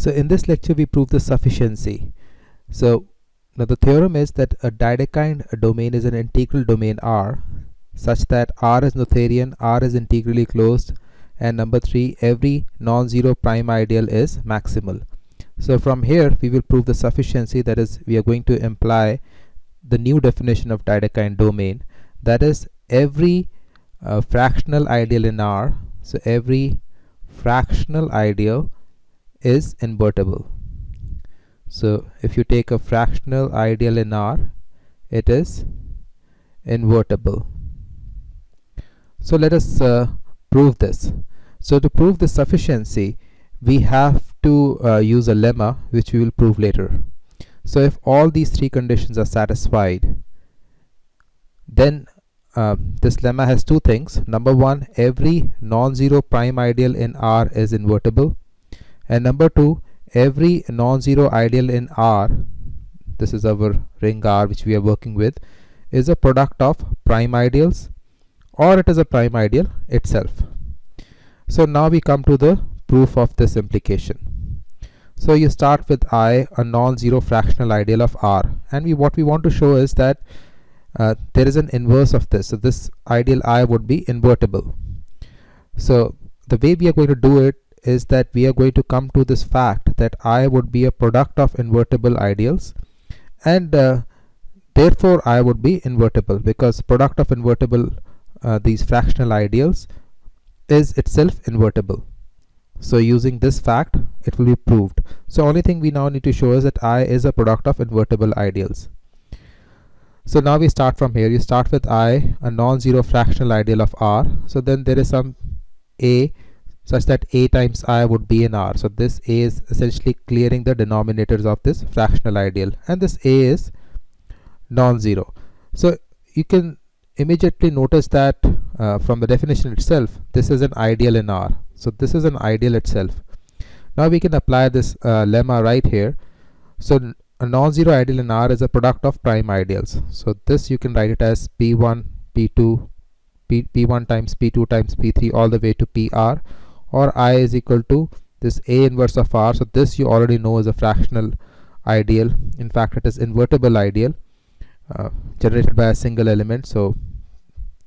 So in this lecture we prove the sufficiency. So now the theorem is that a Dedekind domain is an integral domain R such that R is Noetherian, R is integrally closed, and number 3, every non-zero prime ideal is maximal. So from here we will prove the sufficiency, that is we are going to imply the new definition of Dedekind domain, that is every fractional ideal in R, so every fractional ideal is invertible. So if you take a fractional ideal in R, it is invertible. So let us prove this. So to prove the sufficiency, we have to use a lemma which we will prove later. So if all these three conditions are satisfied, then this lemma has two things. Number one, every non-zero prime ideal in R is invertible, and number two, every non-zero ideal in R, this is our ring R which we are working with, is a product of prime ideals, or it is a prime ideal itself. So now we come to the proof of this implication. So you start with I, a non-zero fractional ideal of R, and what we want to show is that there is an inverse of this. So this ideal I would be invertible. So the way we are going to do it is that we are going to come to this fact that I would be a product of invertible ideals, and therefore I would be invertible, because product of invertible these fractional ideals is itself invertible. So using this fact it will be proved. So only thing we now need to show is that I is a product of invertible ideals. So now we start from here. You start with I, a non-zero fractional ideal of R. So then there is some A such that A times I would be in R. So this A is essentially clearing the denominators of this fractional ideal, and this A is non-zero. So you can immediately notice that from the definition itself, this is an ideal in R. So this is an ideal itself. Now we can apply this lemma right here. So a non-zero ideal in R is a product of prime ideals. So this you can write it as P1, P2, P1 times P2 times P3 all the way to PR, or I is equal to this A inverse of R. So this you already know is a fractional ideal. In fact, it is invertible ideal generated by a single element. So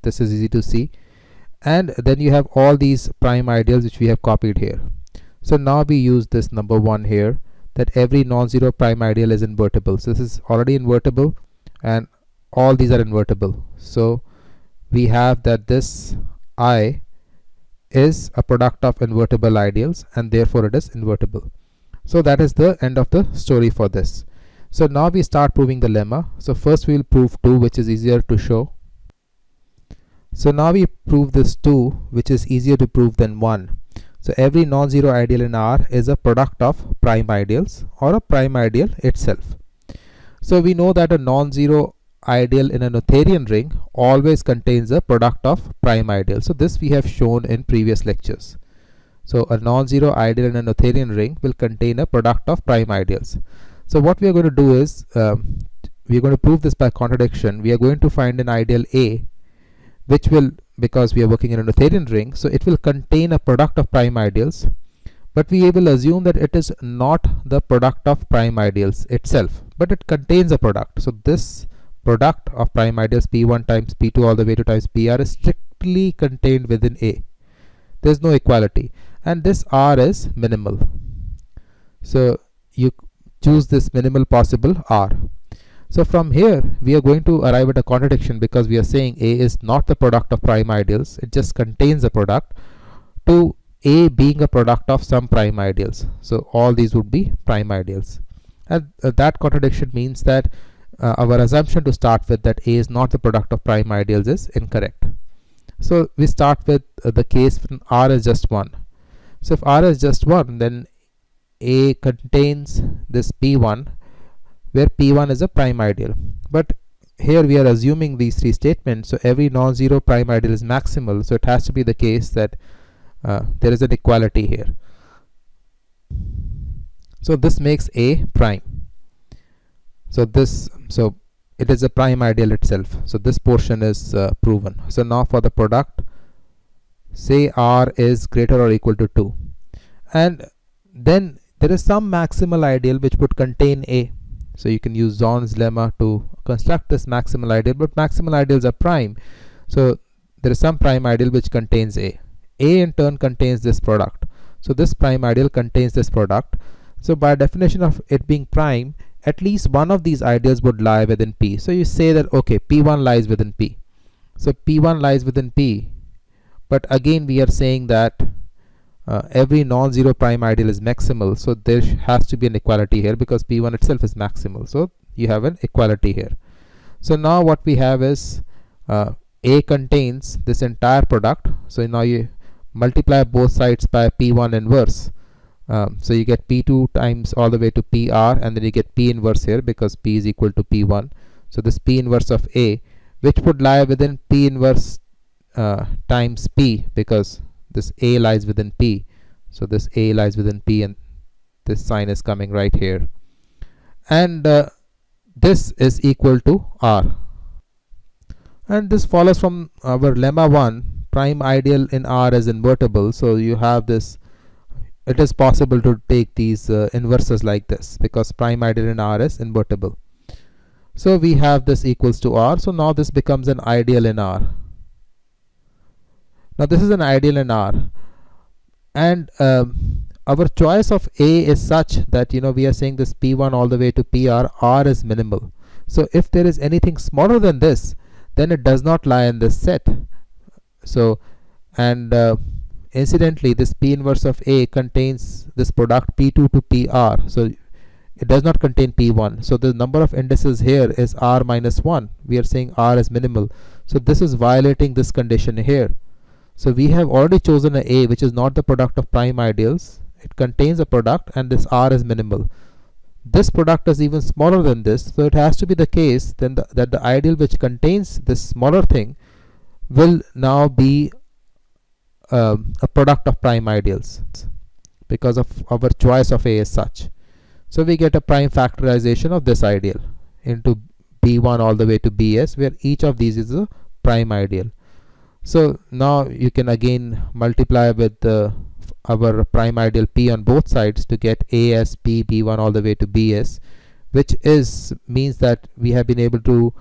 this is easy to see. And then you have all these prime ideals which we have copied here. So now we use this number 1 here, that every non-zero prime ideal is invertible. So this is already invertible and all these are invertible. So we have that this I is a product of invertible ideals, and therefore it is invertible. So that is the end of the story for this. So now we start proving the lemma. So first we will prove 2, which is easier to show. So now we prove this 2, which is easier to prove than 1. So every non-zero ideal in R is a product of prime ideals, or a prime ideal itself. So we know that a non-zero ideal in a Noetherian ring always contains a product of prime ideals. So this we have shown in previous lectures. So a non-zero ideal in a Noetherian ring will contain a product of prime ideals. So what we are going to do is we are going to prove this by contradiction. We are going to find an ideal A, which will, because we are working in a Noetherian ring, so it will contain a product of prime ideals, but we will assume that it is not the product of prime ideals itself, but it contains a product. So this product of prime ideals P1 times P2 all the way to times PR is strictly contained within A. There is no equality, and this R is minimal. So you choose this minimal possible R. So from here we are going to arrive at a contradiction, because we are saying A is not the product of prime ideals, it just contains a product, to A being a product of some prime ideals. So all these would be prime ideals, and that contradiction means that our assumption to start with, that A is not the product of prime ideals, is incorrect. So we start with the case when R is just 1. So if R is just 1, then A contains this P1, where P1 is a prime ideal. But here we are assuming these three statements. So every non-zero prime ideal is maximal. So it has to be the case that there is an equality here. So this makes A prime. So it is a prime ideal itself. So this portion is proven. So now for the product, say R is greater or equal to 2, and then there is some maximal ideal which would contain A. So you can use Zorn's lemma to construct this maximal ideal, but maximal ideals are prime. So there is some prime ideal which contains A. A in turn contains this product. So this prime ideal contains this product. So by definition of it being prime, at least one of these ideals would lie within P. So you say that, okay, P1 lies within P. So P1 lies within P. But again, we are saying that every non-zero prime ideal is maximal. So there has to be an equality here because P1 itself is maximal. So you have an equality here. So now what we have is A contains this entire product. So now you multiply both sides by P1 inverse. So you get P2 times all the way to PR, and then you get P inverse here because P is equal to P1. So this P inverse of A, which would lie within P inverse times P, because this A lies within P. So this A lies within P, and this sign is coming right here. And this is equal to R. And this follows from our lemma 1, prime ideal in R is invertible. So you have this, it is possible to take these inverses like this because prime ideal in R is invertible. So we have this equals to R. So now this becomes an ideal in R. Now this is an ideal in R, and our choice of A is such that, you know, we are saying this P1 all the way to PR, R is minimal. So if there is anything smaller than this, then it does not lie in this set. So, and incidentally, this P inverse of A contains this product P2 to PR. So it does not contain P1. So the number of indices here is R minus 1. We are saying R is minimal. So this is violating this condition here. So we have already chosen an A which is not the product of prime ideals. It contains a product, and this R is minimal. This product is even smaller than this. So it has to be the case then that the ideal which contains this smaller thing will now be a product of prime ideals because of our choice of A is such. So we get a prime factorization of this ideal into B1 all the way to Bs, where each of these is a prime ideal. So now you can again multiply with our prime ideal P on both sides to get A as P, B1 all the way to Bs, which means that we have been able to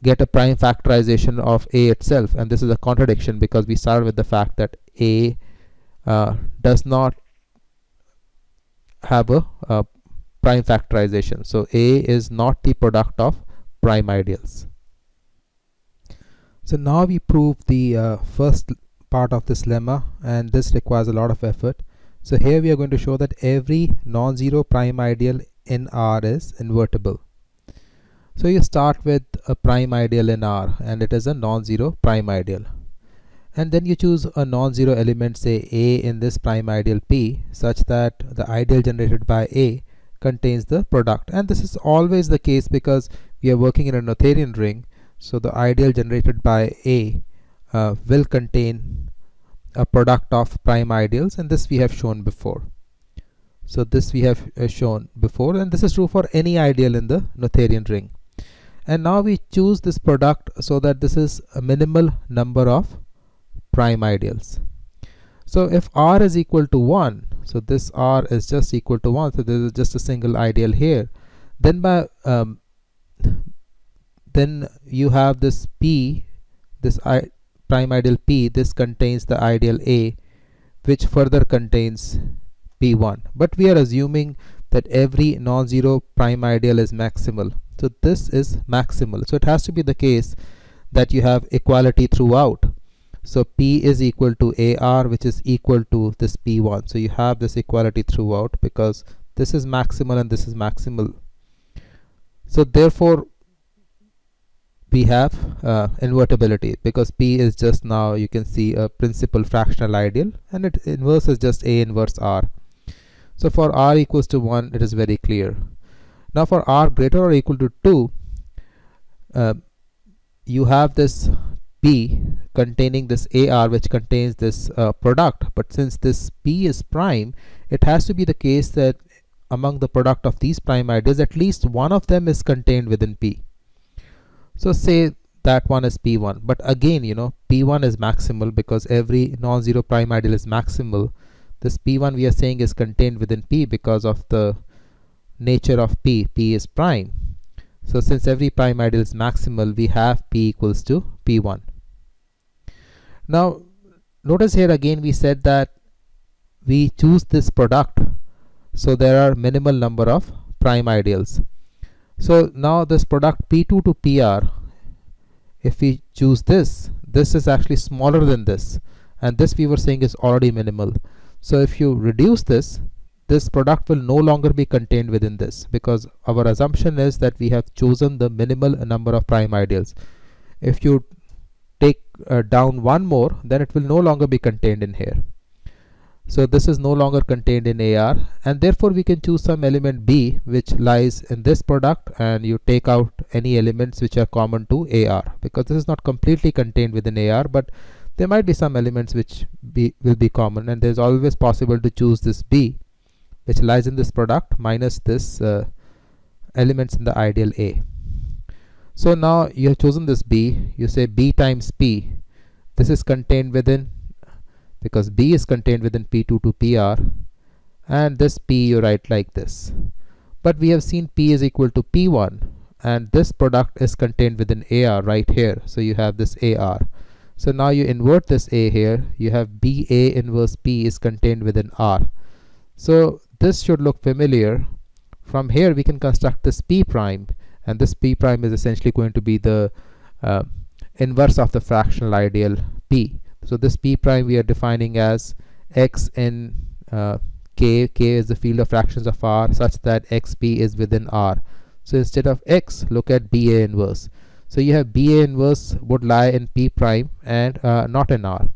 get a prime factorization of A itself. And this is a contradiction because we started with the fact that A does not have a prime factorization. So A is not the product of prime ideals. So now we prove the first part of this lemma, and this requires a lot of effort. So here we are going to show that every non-zero prime ideal in R is invertible. So you start with a prime ideal in R, and it is a non-zero prime ideal. And then you choose a non-zero element, say A, in this prime ideal P, such that the ideal generated by A contains the product. And this is always the case because we are working in a Noetherian ring. So the ideal generated by A will contain a product of prime ideals, and this we have shown before. So this we have shown before, and this is true for any ideal in the Noetherian ring. And now we choose this product so that this is a minimal number of prime ideals. So if R is equal to 1, so this R is just equal to 1, so there is just a single ideal here, then by then you have this P, this prime ideal P, this contains the ideal A, which further contains P1. But we are assuming that every non-zero prime ideal is maximal. So this is maximal. So it has to be the case that you have equality throughout. So P is equal to AR, which is equal to this P1. So you have this equality throughout because this is maximal and this is maximal. So therefore we have invertibility because P is just, now you can see, a principal fractional ideal, and it inverse is just A inverse R. So for R equals to 1, it is very clear. Now for R greater or equal to 2, you have this P containing this AR, which contains this product. But since this P is prime, it has to be the case that among the product of these prime ideals, at least one of them is contained within P. So say that one is P1, but again, you know, P1 is maximal because every non-zero prime ideal is maximal. This p1 we are saying is contained within p because of the nature of p. P is prime. So since every prime ideal is maximal, we have p equals to p1. Now notice here again we said that we choose this product, so there are minimal number of prime ideals. So now this product p2 to pr, if we choose this is actually smaller than this, and this we were saying is already minimal. So if you reduce this product will no longer be contained within this, because our assumption is that we have chosen the minimal number of prime ideals. If you take down one more, then it will no longer be contained in here. So this is no longer contained in AR, and therefore we can choose some element B which lies in this product, and you take out any elements which are common to AR, because this is not completely contained within AR, but there might be some elements which will be common, and there's always possible to choose this B which lies in this product minus this elements in the ideal A. So now you have chosen this B, you say B times P, this is contained within, because B is contained within P2 to PR, and this P you write like this. But we have seen P is equal to P1, and this product is contained within AR right here, so you have this AR. So now you invert this A here, you have BA inverse P is contained within R. So this should look familiar. From here we can construct this P prime, and this P prime is essentially going to be the inverse of the fractional ideal P. So this P prime we are defining as x in K. K is the field of fractions of R such that xp is within R. So instead of x, look at BA inverse. So you have BA inverse would lie in P prime and not in R.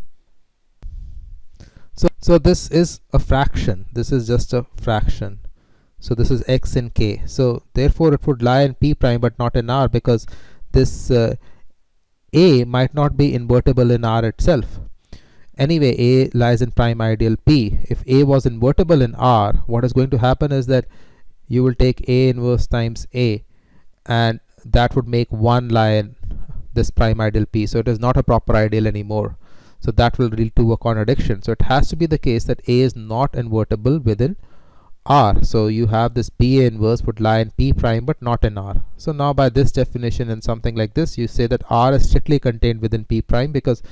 So this is a fraction. This is just a fraction. So this is x in K. So therefore it would lie in P prime but not in R, because this A might not be invertible in R itself. Anyway, A lies in prime ideal P. If A was invertible in R, what is going to happen is that you will take A inverse times A, and that would make 1 lie in this prime ideal P. So it is not a proper ideal anymore. So that will lead to a contradiction. So it has to be the case that A is not invertible within R. So you have this BA inverse would lie in P prime but not in R. So now by this definition and something like this, you say that R is strictly contained within P prime, because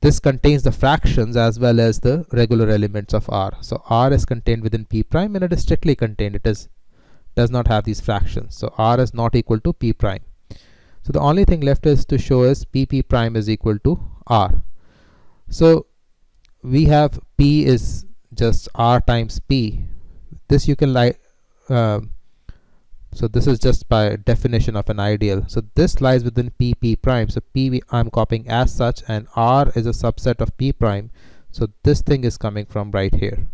this contains the fractions as well as the regular elements of R. So R is contained within P prime and it is strictly contained. It does not have these fractions. So R is not equal to P prime. So the only thing left is to show is P prime is equal to R. So we have P is just R times P. This you can so this is just by definition of an ideal. So this lies within P prime. So P I'm copying as such, and R is a subset of P prime. So this thing is coming from right here.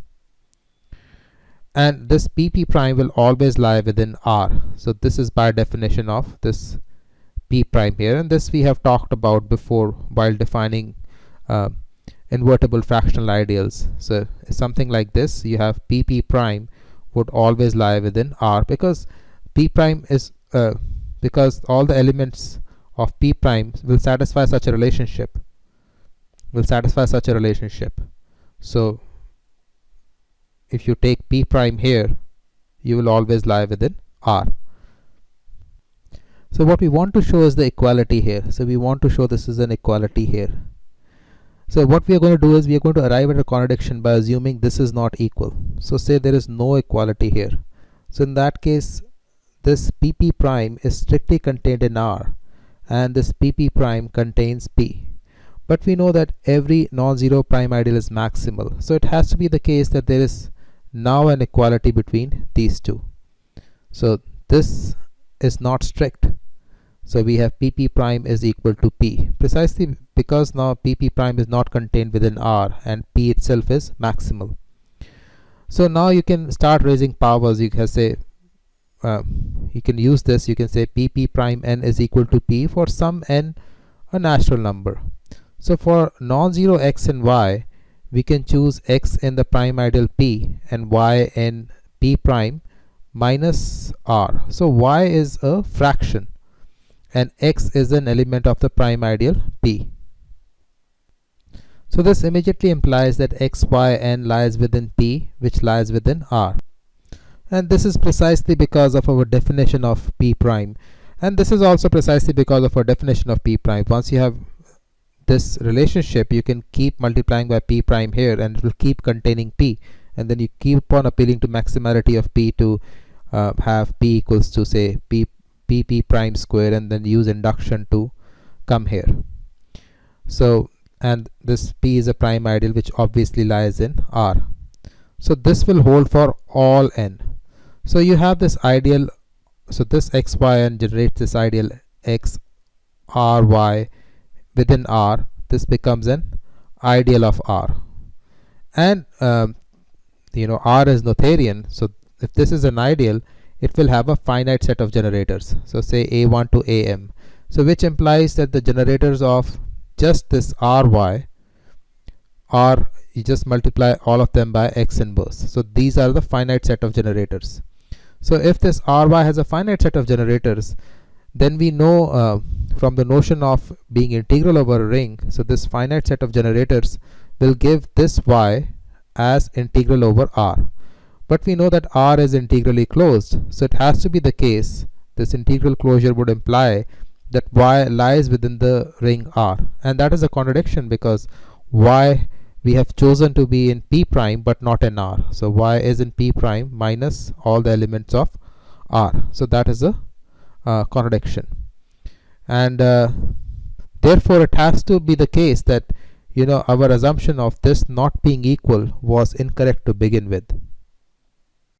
And this P prime will always lie within R. So this is by definition of this P prime here, and this we have talked about before while defining invertible fractional ideals. So something like this, you have P prime would always lie within R, because P prime is because all the elements of P prime will satisfy such a relationship. So if you take P prime here, you will always lie within R. So what we want to show is the equality here. So we want to show this is an equality here. So what we are going to do is we are going to arrive at a contradiction by assuming this is not equal. So say there is no equality here. So in that case, this P prime is strictly contained in R, and this P prime contains P. But we know that every non-zero prime ideal is maximal. So it has to be the case that there is now an equality between these two. So this is not strict. So we have P prime is equal to P, precisely because now P prime is not contained within R and P itself is maximal. So now you can start raising powers. You can say you can use this. You can say P prime n is equal to P for some n, a natural number. So for non-zero x and y, we can choose x in the prime ideal P and y in P prime minus R. So y is a fraction and x is an element of the prime ideal P. So this immediately implies that x, y, n lies within P, which lies within R. And this is precisely because of our definition of P prime. And this is also precisely because of our definition of P prime. Once you have this relationship, you can keep multiplying by P prime here, and it will keep containing P. And then you keep on appealing to maximality of P to have P equals to, say, P prime square, and then use induction to come here. So, and this P is a prime ideal which obviously lies in R. So this will hold for all n. So you have this ideal, so this x, y, n generates this ideal x, r, y within R. This becomes an ideal of R. And R is Noetherian, so if this is an ideal, it will have a finite set of generators. So say A1 to AM. So which implies that the generators of just this RY are, you just multiply all of them by X inverse. So these are the finite set of generators. So if this RY has a finite set of generators, then we know from the notion of being integral over a ring, so this finite set of generators will give this Y as integral over R. But we know that R is integrally closed, so it has to be the case, this integral closure would imply that Y lies within the ring R. And that is a contradiction, because Y we have chosen to be in P prime but not in R. So Y is in P prime minus all the elements of R. So that is a contradiction. And therefore it has to be the case that our assumption of this not being equal was incorrect to begin with.